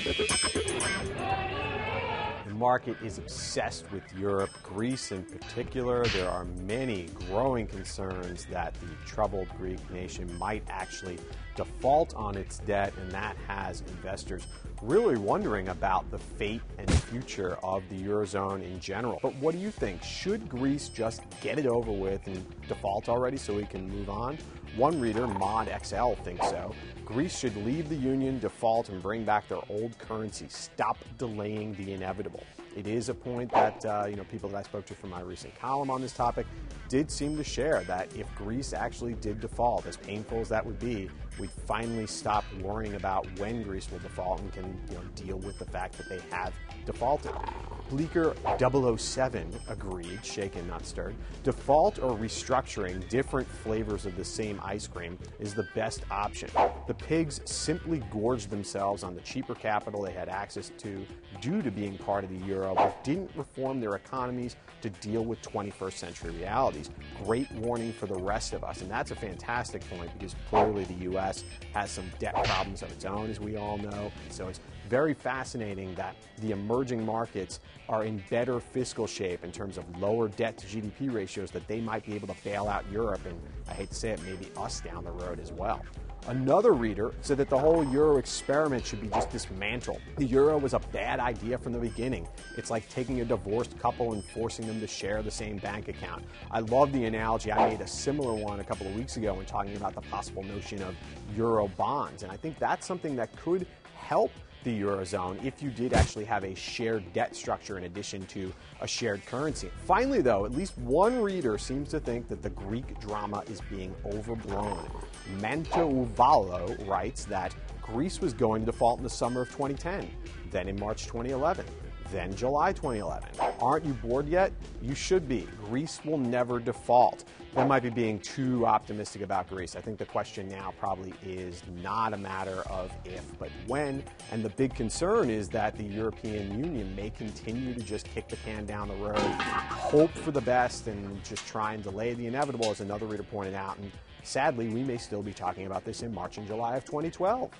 The market is obsessed with Europe, Greece in particular. There are many growing concerns that the troubled Greek nation might actually default on its debt, and that has investors really wondering about the fate and future of the Eurozone in general. But what do you think? Should Greece just get it over with and default already so we can move on? One reader, Mod XL, thinks so. Greece should leave the union, default, and bring back their old currency. Stop delaying the inevitable. It is a point that people that I spoke to from my recent column on this topic did seem to share, that if Greece actually did default, as painful as that would be, we'd finally stop worrying about when Greece will default and can deal with the fact that they have defaulted. Bleaker 007 agreed, shaken not stirred. Default or restructuring different flavors of the same ice cream is the best option. The pigs simply gorged themselves on the cheaper capital they had access to due to being part of the euro, but didn't reform their economies to deal with 21st century realities. Great warning for the rest of us, and that's a fantastic point because clearly the U.S. has some debt problems of its own, as we all know. So it's very fascinating that the emerging markets are in better fiscal shape in terms of lower debt to GDP ratios, that they might be able to bail out Europe, and I hate to say it, maybe us down the road as well. Another reader said that the whole euro experiment should be just dismantled. The euro was a bad idea from the beginning. It's like taking a divorced couple and forcing them to share the same bank account. I love the analogy. I made a similar one a couple of weeks ago when talking about the possible notion of euro bonds, and I think that's something that could help the Eurozone if you did actually have a shared debt structure in addition to a shared currency. Finally, though, at least one reader seems to think that the Greek drama is being overblown. Mantouvalo writes that Greece was going to default in the summer of 2010, then in March 2011, then July 2011. Aren't you bored yet? You should be. Greece will never default. That might be being too optimistic about Greece. I think the question now probably is not a matter of if, but when. And the big concern is that the European Union may continue to just kick the can down the road, hope for the best, and just try and delay the inevitable, as another reader pointed out. And sadly, we may still be talking about this in March and July of 2012.